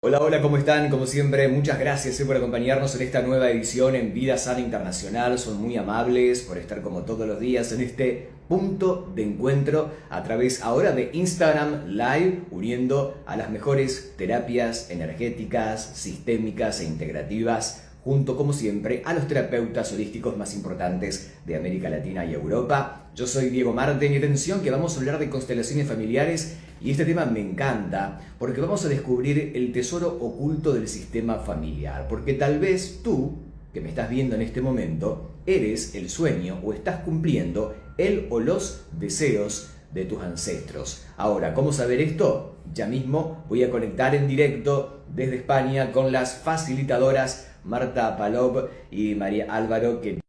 Hola, hola, ¿cómo están? Como siempre, muchas gracias por acompañarnos en esta nueva edición en Vida Sana Internacional. Son muy amables por estar como todos los días en este punto de encuentro a través ahora de Instagram Live, uniendo a las mejores terapias energéticas, sistémicas e integrativas, junto como siempre a los terapeutas holísticos más importantes de América Latina y Europa. Yo soy Diego Marten y atención que vamos a hablar de constelaciones familiares y este tema me encanta porque vamos a descubrir el tesoro oculto del sistema familiar. Porque tal vez tú, que me estás viendo en este momento, eres el sueño o estás cumpliendo el o los deseos de tus ancestros. Ahora, ¿cómo saber esto? Ya mismo voy a conectar en directo desde España con las facilitadoras Marta Palop y María Álvaro, que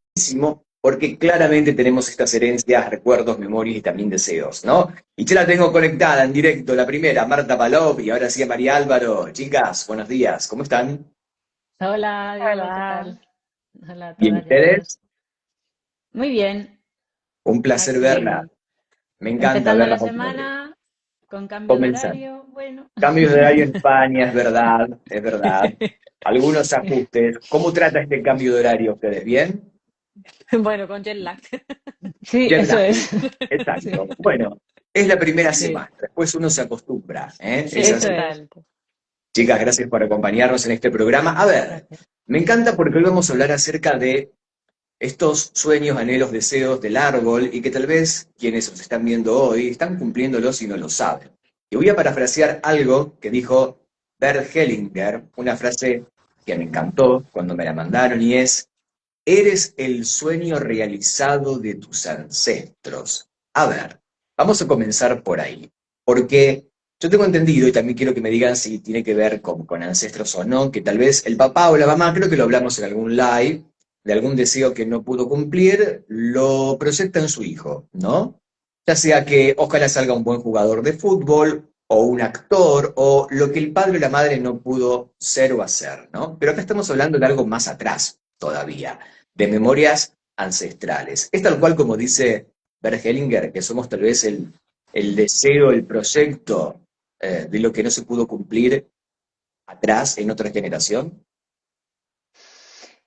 porque claramente tenemos estas herencias, recuerdos, memorias y también deseos, ¿no? Y ya la tengo conectada en directo, la primera, Marta Palop, y ahora sí a María Álvaro. Chicas, buenos días, ¿cómo están? Hola, Diego, ¿qué Hola. tal? Hola a Bien, todas y a todos. ustedes, Muy bien, un placer verla. aquí Me encanta empezando verlas la otra vez. semana con cambio de Comenzando. horario, bueno. Cambios de horario en España, es verdad, es verdad. Algunos ajustes. ¿Cómo trata este cambio de horario ustedes? ¿Bien? Bueno, con jet lag. Sí, Jet eso lag. es. Sí, Exacto. Bueno, es la primera sí, semana, después uno se acostumbra, ¿eh? Es sí, Eso así. es. total. Chicas, gracias por acompañarnos en este programa. A ver, Gracias. me encanta porque hoy vamos a hablar acerca de estos sueños, anhelos, deseos del árbol y que tal vez quienes nos están viendo hoy están cumpliéndolos y no lo saben. Y voy a parafrasear algo que dijo Bert Hellinger, una frase que me encantó cuando me la mandaron y es, eres el sueño realizado de tus ancestros. A ver, vamos a comenzar por ahí, porque yo tengo entendido, y también quiero que me digan si tiene que ver con ancestros o no, que tal vez el papá o la mamá, creo que lo hablamos en algún live, de algún deseo que no pudo cumplir, lo proyecta en su hijo, ¿no? Ya sea que ojalá salga un buen jugador de fútbol, o un actor, o lo que el padre o la madre no pudo ser o hacer, ¿no? Pero acá estamos hablando de algo más atrás todavía de memorias ancestrales. Es tal cual como dice Bert Hellinger, que somos tal vez el deseo, el proyecto de lo que no se pudo cumplir atrás en otra generación.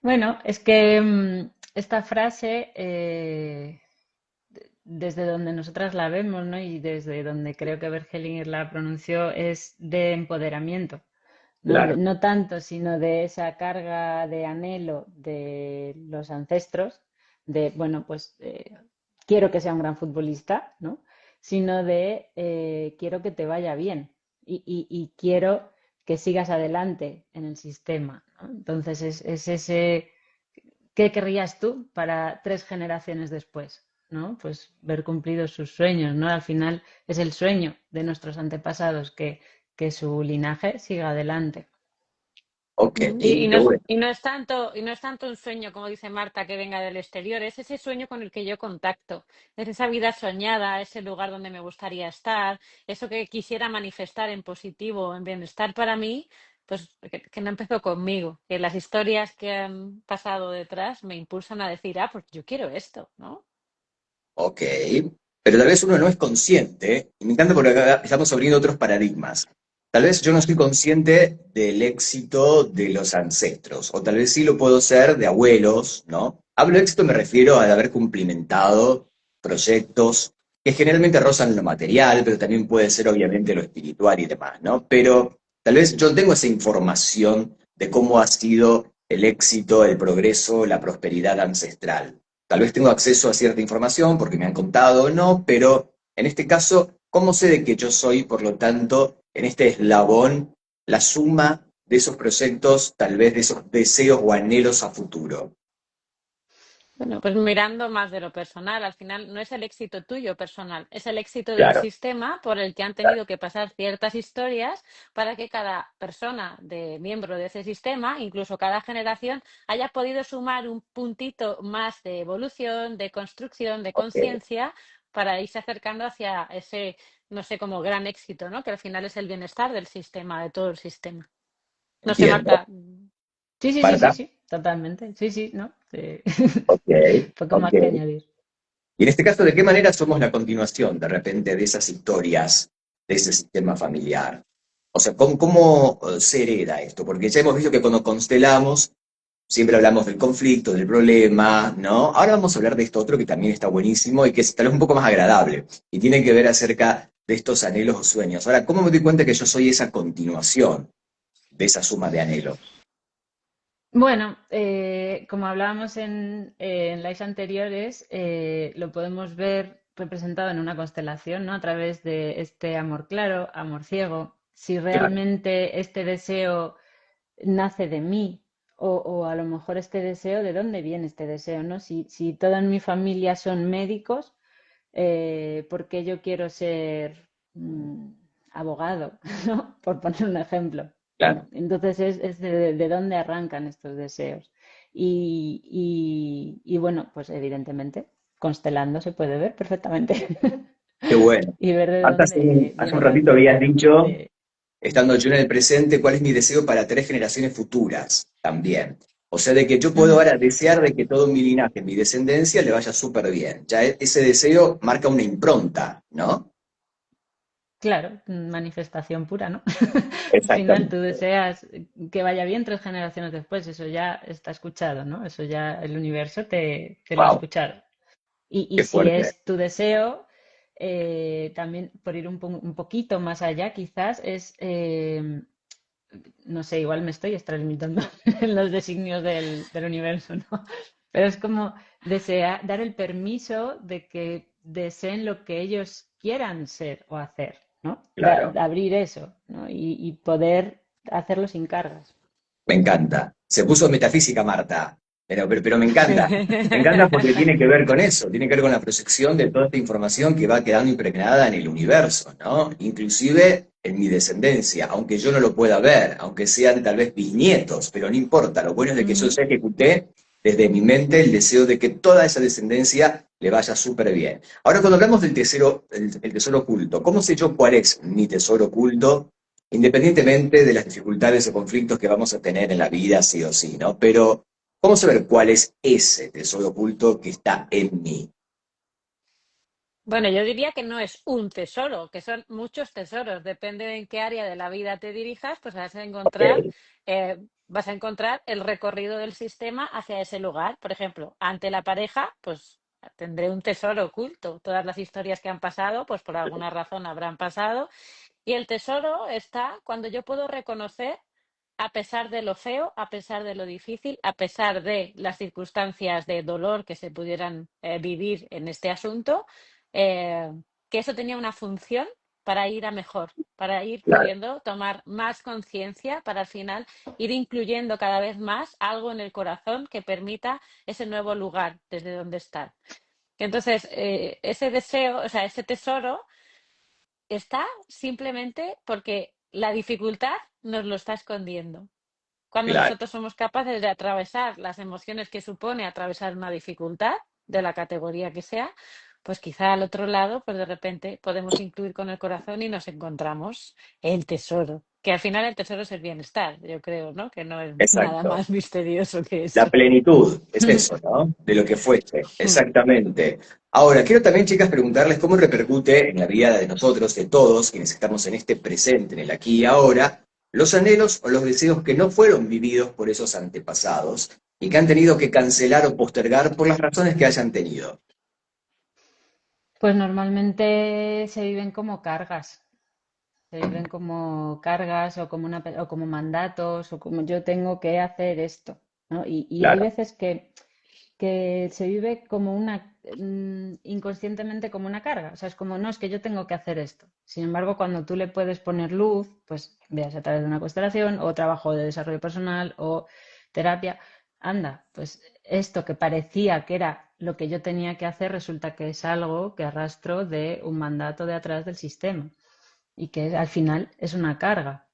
Bueno, es que esta frase, desde donde nosotras la vemos, ¿no? Y desde donde creo que Bergelinger la pronunció, es de empoderamiento. No, Claro, no tanto, sino de esa carga de anhelo de los ancestros, de, bueno, pues quiero que sea un gran futbolista, ¿no? Sino de quiero que te vaya bien y quiero que sigas adelante en el sistema, ¿no? Entonces es ese, ¿qué querrías tú para 3 generaciones después? ¿No? Pues ver cumplidos sus sueños, ¿no? Al final es el sueño de nuestros antepasados que su linaje siga adelante. ok, Ujú. Y, y qué no es, bueno. y no es tanto un sueño, como dice Marta, que venga del exterior, es ese sueño con el que yo contacto, es esa vida soñada, ese lugar donde me gustaría estar, eso que quisiera manifestar en positivo, en bienestar para mí, pues que no empezó conmigo, que las historias que han pasado detrás me impulsan a decir, ah, pues yo quiero esto, ¿no? Ok, pero tal vez uno no es consciente, y me encanta porque acá estamos abriendo otros paradigmas. Tal vez yo no estoy consciente del éxito de los ancestros, o tal vez sí lo puedo ser de abuelos, ¿no? Hablo de éxito, me refiero a haber cumplimentado proyectos que generalmente rozan lo material, pero también puede ser obviamente lo espiritual y demás, ¿no? Pero tal vez yo no tengo esa información de cómo ha sido el éxito, el progreso, la prosperidad ancestral. Tal vez tengo acceso a cierta información porque me han contado o no, pero en este caso, ¿cómo sé de que yo soy, por lo tanto, en este eslabón, la suma de esos proyectos, tal vez de esos deseos o anhelos a futuro? Bueno, pues mirando más de lo personal, al final no es el éxito tuyo personal, es el éxito del Claro, sistema por el que han tenido que pasar ciertas historias para que cada persona de miembro de ese sistema, incluso cada generación, haya podido sumar un puntito más de evolución, de construcción, de ok, conciencia para irse acercando hacia ese, no sé, como gran éxito, ¿no? Que al final es el bienestar del sistema, de todo el sistema. No sé, entiendo. Marta. Sí, sí, sí, sí, Marta, sí, totalmente. Sí, sí, ¿no? ok, Poco ok. más que añadir. Y en este caso, ¿de qué manera somos la continuación de repente de esas historias, de ese sistema familiar? O sea, ¿cómo se hereda esto? Porque ya hemos visto que cuando constelamos, siempre hablamos del conflicto, del problema, ¿no? Ahora vamos a hablar de esto otro que también está buenísimo y que es tal vez un poco más agradable y tiene que ver acerca de estos anhelos o sueños. Ahora, ¿cómo me doy cuenta que yo soy esa continuación de esa suma de anhelos? Bueno, como hablábamos en lives anteriores, lo podemos ver representado en una constelación, ¿no? A través de este amor claro, amor ciego. Si Claro, realmente este deseo nace de mí o a lo mejor este deseo, ¿de dónde viene este deseo, ¿no? Si toda mi familia son médicos, ¿por qué yo quiero ser abogado, ¿no? Por poner un ejemplo. claro. Entonces es de dónde arrancan estos deseos. Y bueno, pues evidentemente, constelando se puede ver perfectamente Qué bueno. y ver de Marta, dónde hace un viene ratito la habías dicho, fuente. estando yo en el presente, cuál es mi deseo para 3 generaciones futuras también. O sea, de que yo puedo Ujú. ahora desear de que todo mi linaje, mi descendencia, le vaya súper bien. Ya ese deseo marca una impronta, ¿no? Claro, manifestación pura, ¿no? Al final tú Exactamente. deseas que vaya bien 3 generaciones después, eso ya está escuchado, ¿no? Eso ya el universo te lo ha Wow, escuchado. Y qué si fuerte. es tu deseo, también por ir un poquito más allá, quizás es, no sé, igual me estoy extralimitando en los designios del universo, ¿no? Pero es como desear, dar el permiso de que deseen lo que ellos quieran ser o hacer, ¿no? Claro. Abrir eso, ¿no? Y poder hacerlo sin cargas. Me encanta. Se puso metafísica, Marta, pero me encanta. Me encanta porque tiene que ver con eso, tiene que ver con la proyección de toda esta información que va quedando impregnada en el universo, ¿no? Inclusive en mi descendencia, aunque yo no lo pueda ver, aunque sean tal vez bisnietos, pero no importa. Lo bueno es de que yo Ujú. ya ejecuté desde mi mente el deseo de que toda esa descendencia le vaya súper bien. Ahora, cuando hablamos del tesoro, el tesoro oculto, ¿cómo sé yo cuál es mi tesoro oculto? Independientemente de las dificultades o conflictos que vamos a tener en la vida, sí o sí, ¿no? Pero vamos a ver cuál es ese tesoro oculto que está en mí. Bueno, yo diría que no es un tesoro, que son muchos tesoros. Depende de en qué área de la vida te dirijas, pues Ok, vas a encontrar el recorrido del sistema hacia ese lugar. Por ejemplo, ante la pareja, pues tendré un tesoro oculto. Todas las historias que han pasado, pues por alguna razón habrán pasado. Y el tesoro está cuando yo puedo reconocer, a pesar de lo feo, a pesar de lo difícil, a pesar de las circunstancias de dolor que se pudieran vivir en este asunto, eh, que eso tenía una función para ir a mejor, para ir claro, pudiendo tomar más conciencia, para al final ir incluyendo cada vez más algo en el corazón que permita ese nuevo lugar desde donde estar. Entonces, ese deseo, o sea, ese tesoro está simplemente porque la dificultad nos lo está escondiendo. Cuando claro. nosotros somos capaces de atravesar las emociones que supone atravesar una dificultad, de la categoría que sea, pues quizá al otro lado, pues de repente podemos incluir con el corazón y nos encontramos el tesoro. Que al final el tesoro es el bienestar, yo creo, ¿no? Que no es nada Exacto. más misterioso que La eso. plenitud, es eso, ¿no? De lo que fuese, exactamente. Ahora, quiero también, chicas, preguntarles cómo repercute en la vida de nosotros, de todos, quienes estamos en este presente, en el aquí y ahora, los anhelos o los deseos que no fueron vividos por esos antepasados y que han tenido que cancelar o postergar por las razones que hayan tenido. Pues normalmente se viven como cargas. Se viven como cargas o como o como mandatos o como yo tengo que hacer esto, ¿no? Y hay Claro, veces que se vive como inconscientemente como una carga. O sea, es como, no, es que yo tengo que hacer esto. Sin embargo, cuando tú le puedes poner luz, pues veas a través de una constelación o trabajo de desarrollo personal o terapia, anda, pues esto que parecía que era lo que yo tenía que hacer, resulta que es algo que arrastro de un mandato de atrás del sistema y que al final es una carga.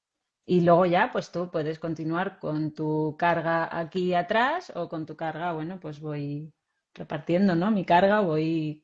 Y luego ya, pues tú puedes continuar con tu carga aquí atrás o con tu carga, bueno, pues voy repartiendo, ¿no? Mi carga, voy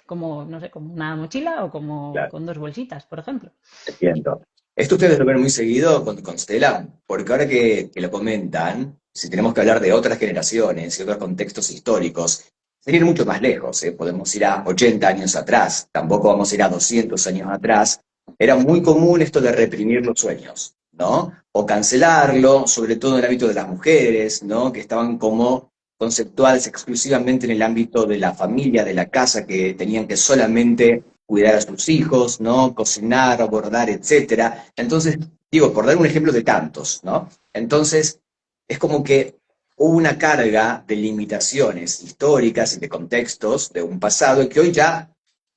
como, no sé, como una mochila o como claro. con 2 bolsitas, por ejemplo. Entiendo. Esto ustedes lo ven muy seguido con Stella, porque ahora que lo comentan, si tenemos que hablar de otras generaciones y otros contextos históricos, sería ir mucho más lejos, ¿eh? Podemos ir a 80 años atrás, tampoco vamos a ir a 200 años atrás, era muy común esto de reprimir los sueños, ¿no? O cancelarlo, sobre todo en el ámbito de las mujeres, ¿no? Que estaban como conceptuales exclusivamente en el ámbito de la familia, de la casa, que tenían que solamente cuidar a sus hijos, ¿no? Cocinar, abordar, etcétera. Entonces, digo, por dar un ejemplo de tantos, ¿no? Entonces, es como que hubo una carga de limitaciones históricas y de contextos de un pasado que hoy ya,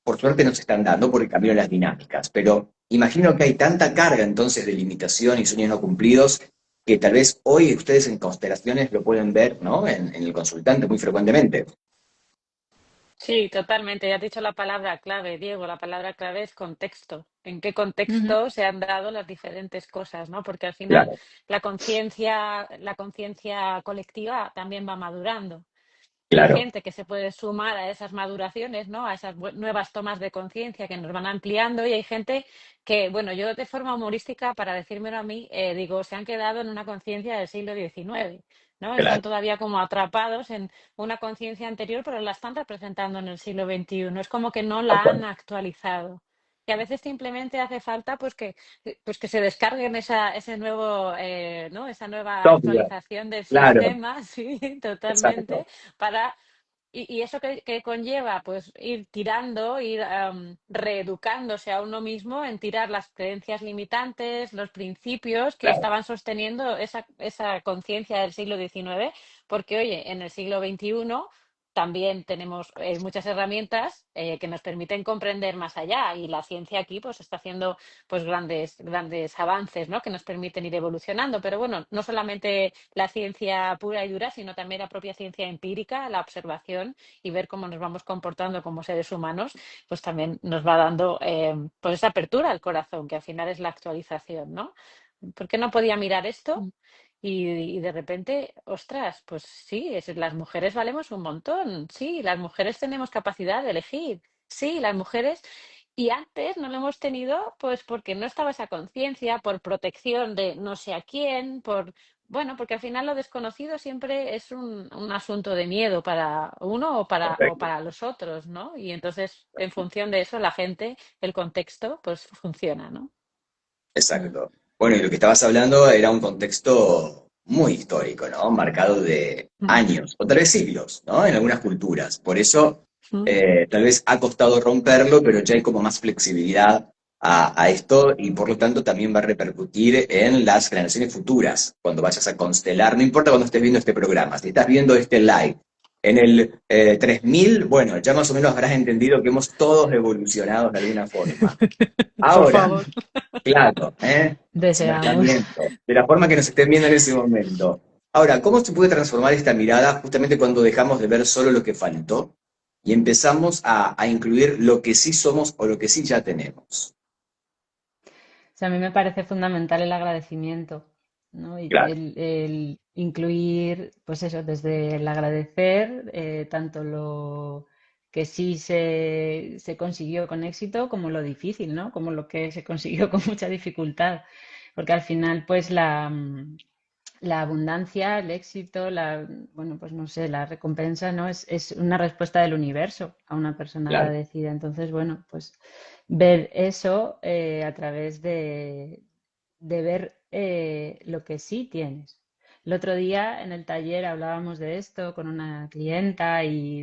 por suerte, nos están dando por el camino de las dinámicas. Pero imagino que hay tanta carga entonces de limitación y sueños no cumplidos que tal vez hoy ustedes en constelaciones lo pueden ver, ¿no? En el consultante muy frecuentemente. Sí, totalmente. Ya has dicho la palabra clave, Diego. La palabra clave es contexto. ¿En qué Ujú. contexto se han dado las diferentes cosas, ¿no? Porque al final Claro, la conciencia colectiva también va madurando. Y hay claro, gente que se puede sumar a esas maduraciones, ¿no? A esas nuevas tomas de conciencia que nos van ampliando, y hay gente que, bueno, yo de forma humorística, para decírmelo a mí, digo, se han quedado en una conciencia del siglo XIX, ¿no? Están claro, todavía como atrapados en una conciencia anterior, pero la están representando en el siglo XXI. Es como que no tal la han cual. actualizado. Y a veces simplemente hace falta pues que se descarguen ese nuevo, ¿no? Esa nueva Software, actualización del claro, sistema, sí, exacto. totalmente, para y eso que conlleva, pues ir tirando, ir reeducándose a uno mismo en tirar las creencias limitantes, los principios que Claro, estaban sosteniendo esa conciencia del siglo XIX, porque oye, en el siglo XXI también tenemos muchas herramientas que nos permiten comprender más allá, y la ciencia aquí pues está haciendo pues grandes avances, ¿no? Que nos permiten ir evolucionando. Pero bueno, no solamente la ciencia pura y dura, sino también la propia ciencia empírica, la observación y ver cómo nos vamos comportando como seres humanos, pues también nos va dando pues esa apertura al corazón, que al final es la actualización, ¿no? ¿Por qué no podía mirar esto? Y de repente, ostras, pues sí, las mujeres valemos un montón, sí, las mujeres tenemos capacidad de elegir, sí, las mujeres, y antes no lo hemos tenido, pues porque no estaba esa conciencia, por protección de no sé a quién, bueno, porque al final lo desconocido siempre es un asunto de miedo para uno o perfecto, para los otros, ¿no? Y entonces, en función de eso, la gente, el contexto, pues funciona, ¿no? Mm. exacto. Bueno, y lo que estabas hablando era un contexto muy histórico, ¿no? Marcado de Mm, años, o tal vez siglos, ¿no? En algunas culturas. Por eso, mm. tal vez ha costado romperlo, pero ya hay como más flexibilidad a esto y por lo tanto también va a repercutir en las generaciones futuras, cuando vayas a constelar, no importa cuando estés viendo este programa, si estás viendo este live en el 3000, bueno, ya más o menos habrás entendido que hemos todos evolucionado de alguna forma. Por Ahora, favor. claro, si me están Deseamos. viendo, de la forma que nos estén viendo en ese momento. Ahora, ¿cómo se puede transformar esta mirada justamente cuando dejamos de ver solo lo que faltó y empezamos a incluir lo que sí somos o lo que sí ya tenemos? O sea, a mí me parece fundamental el agradecimiento, ¿no? Y Claro, el incluir, pues eso, desde el agradecer tanto lo que sí se consiguió con éxito como lo difícil, ¿no? Como lo que se consiguió con mucha dificultad. Porque al final, pues la abundancia, el éxito, bueno, pues no sé, la recompensa, ¿no? Es una respuesta del universo a una persona claro, agradecida. Entonces, bueno, pues ver eso a través de ver lo que sí tienes. El otro día en el taller hablábamos de esto con una clienta y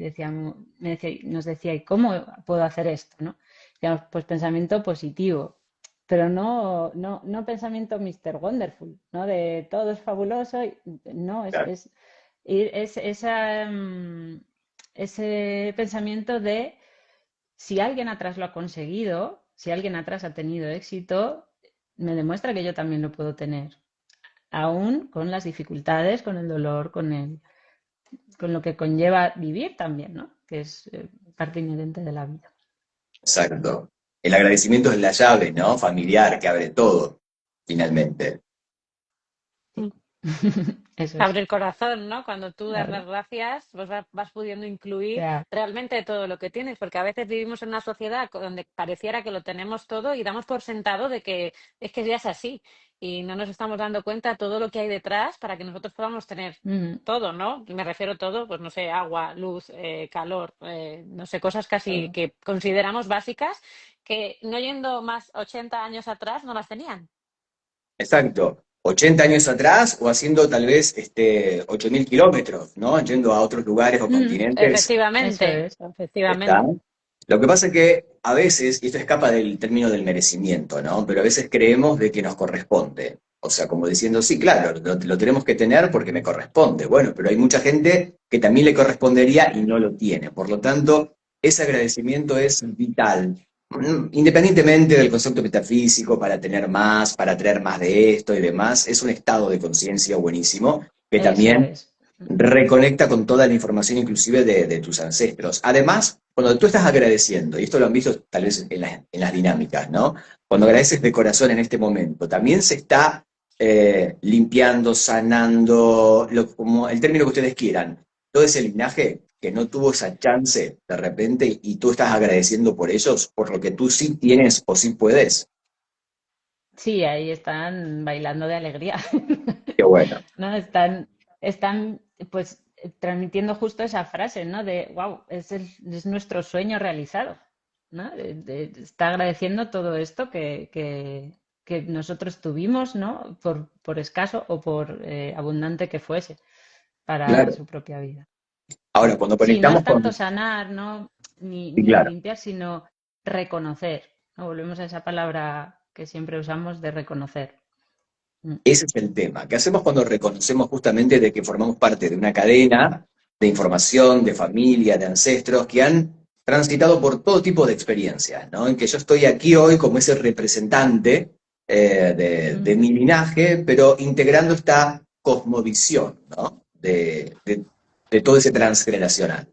nos decía, ¿y cómo puedo hacer esto? ¿No? Decíamos, pues pensamiento positivo, pero no pensamiento Mr. Wonderful, ¿no? De todo es fabuloso. No, claro. es ese pensamiento de si alguien atrás lo ha conseguido, si alguien atrás ha tenido éxito, me demuestra que yo también lo puedo tener, aún con las dificultades, con el dolor, con lo que conlleva vivir también, ¿no? Que es parte inherente de la vida. Exacto. El agradecimiento es la llave, ¿no? Familiar que abre todo, finalmente. Eso es, Abre el corazón, ¿no? Cuando tú das claro. las gracias, pues vas pudiendo incluir Ya. realmente todo lo que tienes, porque a veces vivimos en una sociedad donde pareciera que lo tenemos todo y damos por sentado de que es que ya es así y no nos estamos dando cuenta de todo lo que hay detrás para que nosotros podamos tener Ujú, todo, ¿no? Y me refiero a todo, pues no sé, agua, luz, calor, no sé, cosas casi todo. que consideramos básicas que no yendo más 80 años atrás no las tenían. Exacto. 80 años atrás o haciendo tal vez 8.000 kilómetros, ¿no? Yendo a otros lugares o continentes. Eso Efectivamente, es. Está. efectivamente. Lo que pasa es que a veces, y esto escapa del término del merecimiento, ¿no? Pero a veces creemos de que nos corresponde. O sea, como diciendo, sí, claro, lo tenemos que tener porque me corresponde. Bueno, pero hay mucha gente que también le correspondería y no lo tiene. Por lo tanto, ese agradecimiento es vital. Independientemente del concepto metafísico, para tener más, para traer más de esto y demás, es un estado de conciencia buenísimo que Eso también es. reconecta con toda la información inclusive de tus ancestros. Además, cuando tú estás agradeciendo, y esto lo han visto tal vez en las dinámicas, ¿no? Cuando agradeces de corazón en este momento, también se está limpiando, sanando, como el término que ustedes quieran, todo ese linaje que no tuvo esa chance de repente y tú estás agradeciendo por ellos, por lo que tú sí tienes o sí puedes. Sí, ahí están bailando de alegría. Qué bueno. ¿No? Están pues transmitiendo justo esa frase, ¿no? De, wow, es nuestro sueño realizado, ¿no? Está agradeciendo todo esto que nosotros tuvimos, ¿no? Por escaso o por abundante que fuese para Claro. su propia vida. Ahora, cuando Sí, no conectamos es con... tanto sanar, ¿no? Sí, Ni claro. limpiar, sino reconocer, ¿no? Volvemos a esa palabra que siempre usamos de reconocer. Mm. Ese es el tema. ¿Qué hacemos cuando reconocemos justamente de que formamos parte de una cadena de información, de familia, de ancestros que han transitado por todo tipo de experiencias, ¿no? En que yo estoy aquí hoy como ese representante de Ujú. mi linaje, pero integrando esta cosmovisión, ¿no? De todo ese transgeneracional.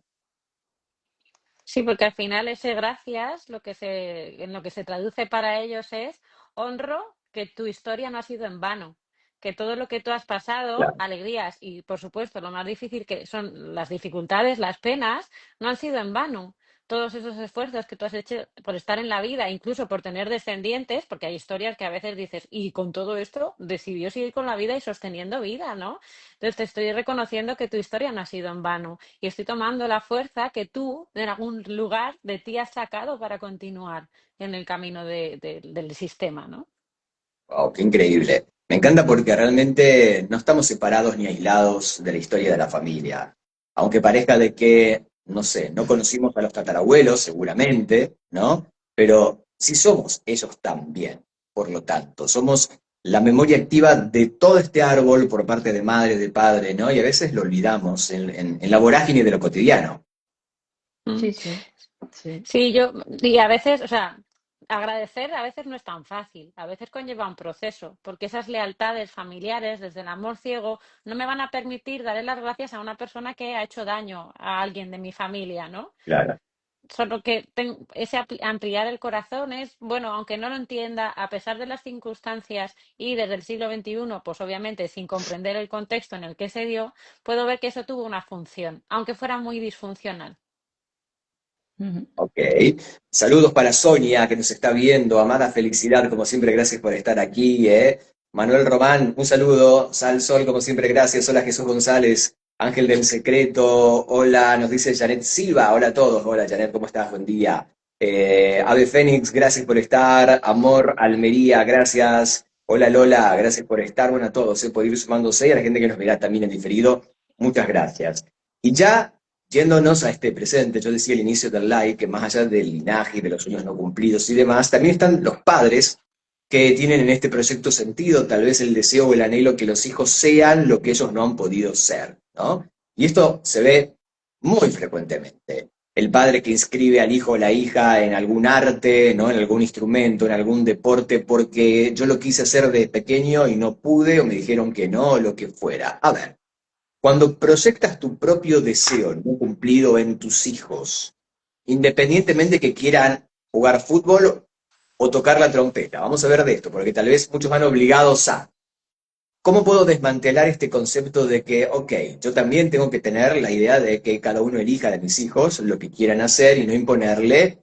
Sí, porque al final ese gracias, en lo que se traduce para ellos es honro que tu historia no ha sido en vano, que todo lo que tú has pasado, Claro. alegrías y por supuesto lo más difícil que son las dificultades, las penas, no han sido en vano. Todos esos esfuerzos que tú has hecho por estar en la vida, incluso por tener descendientes, porque hay historias que a veces dices, y con todo esto decidió seguir con la vida y sosteniendo vida, ¿no? Entonces te estoy reconociendo que tu historia no ha sido en vano y estoy tomando la fuerza que tú, en algún lugar de ti, has sacado para continuar en el camino del sistema, ¿no? Wow, qué increíble. Me encanta porque realmente no estamos separados ni aislados de la historia de la familia. Aunque parezca de que, no sé, no conocimos a los tatarabuelos, seguramente, ¿no? Pero sí somos ellos también. Por lo tanto, somos la memoria activa de todo este árbol por parte de madre, de padre, ¿no? Y a veces lo olvidamos en la vorágine de lo cotidiano. Mm. Sí, sí, sí. Sí, y a veces, o sea, agradecer a veces no es tan fácil, a veces conlleva un proceso, porque esas lealtades familiares, desde el amor ciego, no me van a permitir darle las gracias a una persona que ha hecho daño a alguien de mi familia, ¿no? Claro. Solo que ese ampliar el corazón es, bueno, aunque no lo entienda, a pesar de las circunstancias y desde el siglo XXI, pues obviamente sin comprender el contexto en el que se dio, puedo ver que eso tuvo una función, aunque fuera muy disfuncional. Ujú. Ok. Saludos para Sonia, que nos está viendo. Amada felicidad, como siempre, gracias por estar aquí, ¿eh? Manuel Román, un saludo. Sal Sol, como siempre, gracias. Hola Jesús González, Ángel del Secreto. Hola, nos dice Janet Silva. Hola a todos. Hola Janet, ¿cómo estás? Buen día. Ave Fénix, gracias por estar. Amor Almería, gracias. Hola Lola, gracias por estar. Bueno, a todos, por ir sumándose y a la gente que nos verá también en diferido. Muchas gracias. Y ya yéndonos a este presente, yo decía al inicio del live que más allá del linaje, de los sueños no cumplidos y demás, también están los padres que tienen en este proyecto sentido tal vez el deseo o el anhelo que los hijos sean lo que ellos no han podido ser, ¿no? Y esto se ve muy frecuentemente. El padre que inscribe al hijo o la hija en algún arte, ¿no? En algún instrumento, en algún deporte, porque yo lo quise hacer de pequeño y no pude, o me dijeron que no, o lo que fuera. A ver, cuando proyectas tu propio deseo no cumplido en tus hijos, independientemente que quieran jugar fútbol o tocar la trompeta, vamos a ver de esto, porque tal vez muchos van obligados a. ¿Cómo puedo desmantelar este concepto de que, ok, yo también tengo que tener la idea de que cada uno elija de mis hijos lo que quieran hacer y no imponerle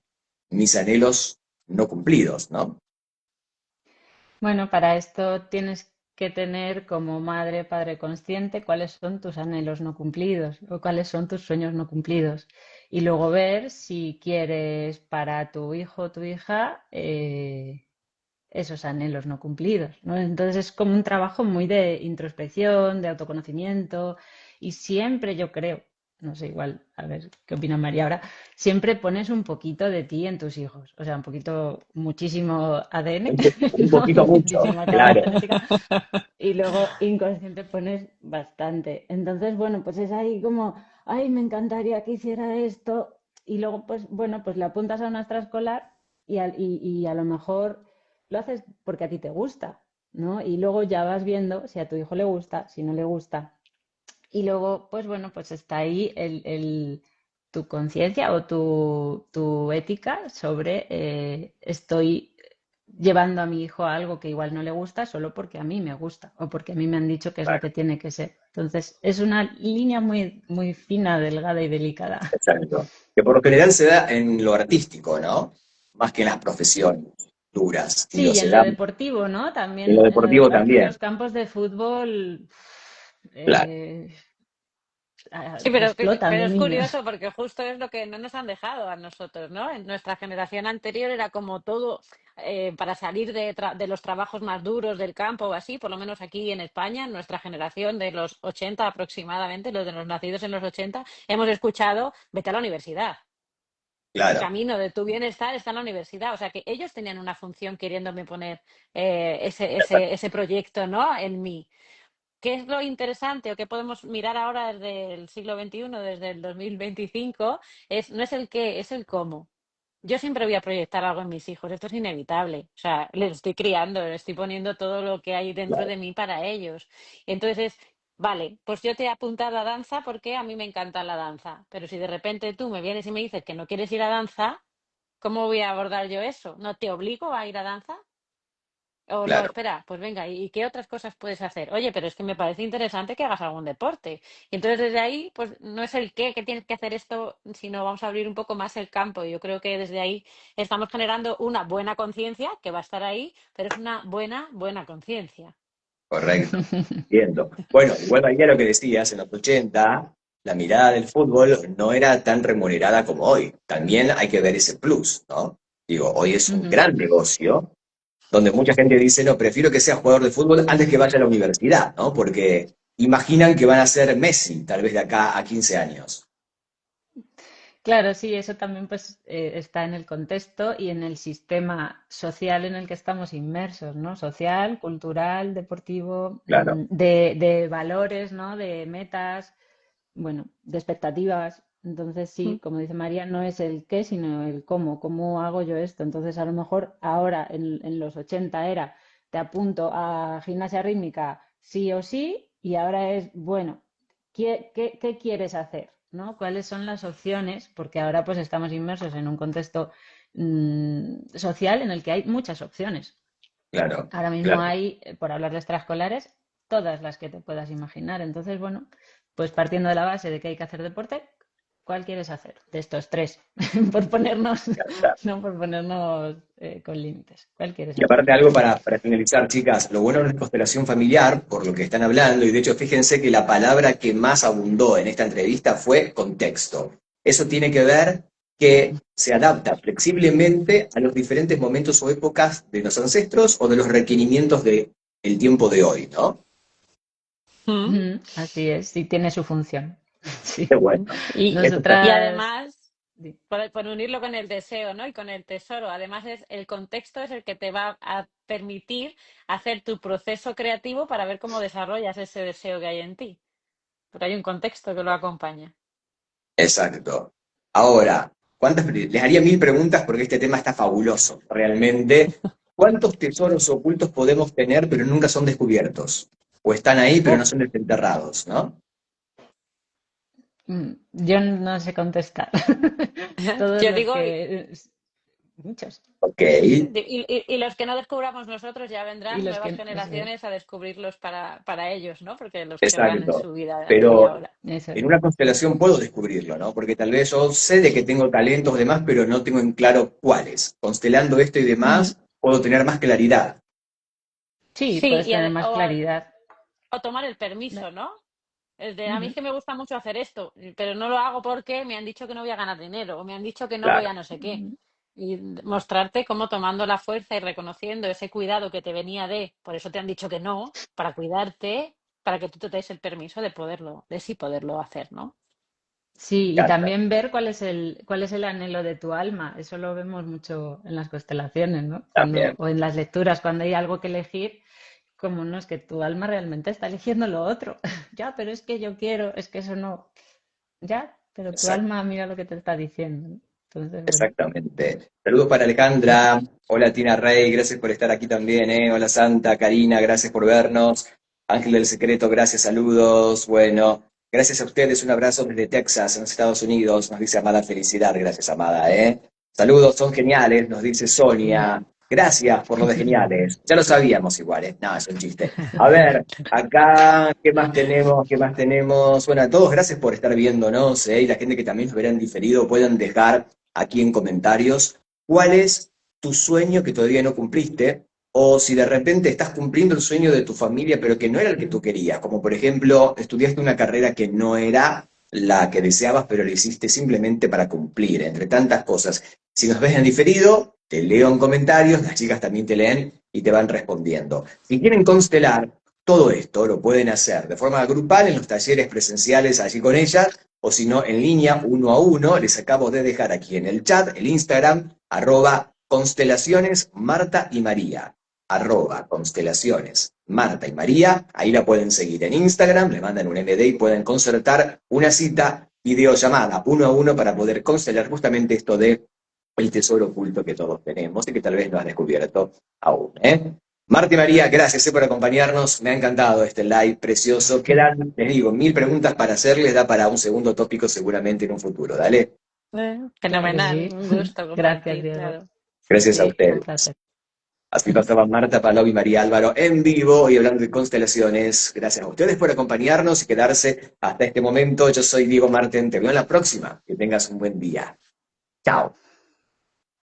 mis anhelos no cumplidos, ¿no? Bueno, para esto tienes que tener como madre, padre consciente cuáles son tus anhelos no cumplidos o cuáles son tus sueños no cumplidos. Y luego ver si quieres para tu hijo o tu hija esos anhelos no cumplidos, ¿no? Entonces es como un trabajo muy de introspección, de autoconocimiento y siempre yo creo, no sé, igual, a ver qué opina María ahora, siempre pones un poquito de ti en tus hijos, o sea, un poquito, muchísimo ADN, Un ¿no? poquito mucho, Muchísima carga claro. genética y luego inconsciente pones bastante. Entonces, bueno, pues es ahí como, ay, me encantaría que hiciera esto y luego, pues, bueno, pues le apuntas a una extraescolar y a lo mejor lo haces porque a ti te gusta, ¿no? Y luego ya vas viendo si a tu hijo le gusta, si no le gusta. Y luego, pues bueno, pues está ahí tu conciencia o tu ética sobre estoy llevando a mi hijo a algo que igual no le gusta solo porque a mí me gusta o porque a mí me han dicho que es lo Claro, que tiene que ser. Entonces, es una línea muy, muy fina, delgada y delicada. exacto. Que por lo general se da en lo artístico, ¿no? Más que en las profesiones duras. Sí, Digo, y se en lo da deportivo, ¿no? en lo También en lo deportivo aquí también. los campos de fútbol Claro. eh, Sí, explotan pero de es niños. curioso porque justo es lo que no nos han dejado a nosotros, ¿no? En nuestra generación anterior era como todo para salir de los trabajos más duros del campo o así, por lo menos aquí en España, en nuestra generación de los 80 aproximadamente, los de los nacidos en los 80, hemos escuchado, vete a la universidad. El Claro. camino de tu bienestar está en la universidad. O sea que ellos tenían una función queriéndome poner ese proyecto, ¿no? En mí. ¿Qué es lo interesante o qué podemos mirar ahora desde el siglo XXI, desde el 2025? No es el qué, es el cómo. Yo siempre voy a proyectar algo en mis hijos, esto es inevitable. O sea, les estoy criando, les estoy poniendo todo lo que hay dentro Claro. de mí para ellos. Entonces, vale, pues yo te he apuntado a danza porque a mí me encanta la danza. Pero si de repente tú me vienes y me dices que no quieres ir a danza, ¿cómo voy a abordar yo eso? ¿No te obligo a ir a danza? O no, Claro. espera, pues venga, ¿y qué otras cosas puedes hacer? Oye, pero es que me parece interesante que hagas algún deporte. Y entonces desde ahí, pues no es el qué, que tienes que hacer esto, sino vamos a abrir un poco más el campo. Y yo creo que desde ahí estamos generando una buena conciencia, que va a estar ahí, pero es una buena conciencia. Correcto. Entiendo. Bueno, igual valía lo que decías, en los 80 la mirada del fútbol no era tan remunerada como hoy. También hay que ver ese plus, ¿no? Digo, hoy es un Ujú. gran negocio donde mucha gente dice, no, prefiero que sea jugador de fútbol antes que vaya a la universidad, ¿no? Porque imaginan que van a ser Messi, tal vez de acá a 15 años. Claro, sí, eso también pues está en el contexto y en el sistema social en el que estamos inmersos, ¿no? Social, cultural, deportivo, Claro, de valores, ¿no? De metas, bueno, de expectativas. Entonces Mm. sí, como dice María, no es el qué, sino el cómo, cómo hago yo esto. Entonces a lo mejor ahora en los 80 era, te apunto a gimnasia rítmica sí o sí, y ahora es, bueno, ¿qué quieres hacer? ¿No? ¿Cuáles son las opciones? Porque ahora pues estamos inmersos en un contexto social en el que hay muchas opciones. claro, Ahora mismo claro. hay, por hablar de extraescolares, todas las que te puedas imaginar. Entonces, bueno, pues partiendo de la base de que hay que hacer deporte, ¿cuál quieres hacer? De estos tres, por ponernos, no por ponernos con límites. ¿Cuál quieres Y hacer? aparte algo para finalizar, chicas, lo bueno de la constelación familiar, por lo que están hablando, y de hecho fíjense que la palabra que más abundó en esta entrevista fue contexto. Eso tiene que ver que se adapta flexiblemente a los diferentes momentos o épocas de los ancestros o de los requerimientos del tiempo de hoy, ¿no? Mm. Ujú, así es, sí tiene su función. Qué Sí. bueno. Y, Eso está y Nosotras, además, sí. por unirlo con el deseo, ¿no? Y con el tesoro, además el contexto es el que te va a permitir hacer tu proceso creativo para ver cómo desarrollas ese deseo que hay en ti. Porque hay un contexto que lo acompaña. exacto. Ahora, les haría mil preguntas porque este tema está fabuloso, realmente. ¿Cuántos tesoros ocultos podemos tener pero nunca son descubiertos? O están ahí pero no Uf, son desenterrados, ¿no? Yo no sé contestar. Todos yo los digo, que... muchos. Ok, Y los que no descubramos nosotros ya Y vendrán los nuevas que, eso es, generaciones a descubrirlos para ellos, ¿no? Porque los querrán en exacto. su vida aquí y Pero ahora. eso en es. una constelación puedo descubrirlo, ¿no? Porque tal vez yo sé de que tengo talentos demás, pero no tengo en claro cuáles. Constelando esto y Mm. demás, puedo tener más claridad. Sí, Sí, puedes tener más claridad. o tomar el permiso, ¿no? Es de, a mí es que me gusta mucho hacer esto, pero no lo hago porque me han dicho que no voy a ganar dinero o me han dicho que no voy Claro, a no sé qué. Y mostrarte cómo tomando la fuerza y reconociendo ese cuidado que te venía por eso te han dicho que no, para cuidarte, para que tú te des el permiso de poderlo, de sí poderlo hacer, ¿no? Sí, me y encanta. también ver cuál es el anhelo de tu alma. Eso lo vemos mucho en las constelaciones, ¿no? También. O en las lecturas, cuando hay algo que elegir, como no es que tu alma realmente está eligiendo lo otro. Ya, pero es que yo quiero, es que eso no. Ya, pero tu Exacto. alma mira lo que te está diciendo, ¿no? Entonces, bueno. Exactamente. Saludos para Alejandra. Hola Tina Rey, gracias por estar aquí también, ¿eh? Hola Santa, Karina, gracias por vernos. Ángel del Secreto, gracias, saludos. Bueno, gracias a ustedes, un abrazo desde Texas, en los Estados Unidos, nos dice Amada Felicidad, gracias Amada, ¿eh? Saludos, son geniales, nos dice Sonia. Gracias por lo de geniales. Ya lo sabíamos igual, ¿eh? No, es un chiste. A ver, acá, ¿qué más tenemos? ¿Qué más tenemos? Bueno, a todos gracias por estar viéndonos, ¿eh? Y la gente que también nos verán diferido puedan dejar aquí en comentarios cuál es tu sueño que todavía no cumpliste, o si de repente estás cumpliendo el sueño de tu familia, pero que no era el que tú querías, como por ejemplo, estudiaste una carrera que no era la que deseabas, pero lo hiciste simplemente para cumplir, entre tantas cosas. Si nos ves en diferido, te leo en comentarios, las chicas también te leen y te van respondiendo. Si quieren constelar, todo esto lo pueden hacer de forma grupal en los talleres presenciales allí con ellas, o si no, en línea, uno a uno. Les acabo de dejar aquí en el chat el Instagram, @constelaciones Marta y María, @constelaciones Marta y María. Ahí la pueden seguir en Instagram, le mandan un MD y pueden concertar una cita, videollamada, uno a uno, para poder constelar justamente esto de el tesoro oculto que todos tenemos y que tal vez no has descubierto aún, ¿eh? Marta y María, gracias, por acompañarnos. Me ha encantado este live precioso. Quedan, les digo, 1000 preguntas para hacerles. Da para un segundo tópico seguramente en un futuro. Dale. Claro que Fenomenal, sí. un gusto Gracias, compartir, Diego. claro. Gracias a Sí, un ustedes. placer. Así pasaba Marta Paloma y María Álvaro en vivo y hablando de constelaciones. Gracias a ustedes por acompañarnos y quedarse hasta este momento. Yo soy Diego Marten. Te veo en la próxima. Que tengas un buen día. Chao.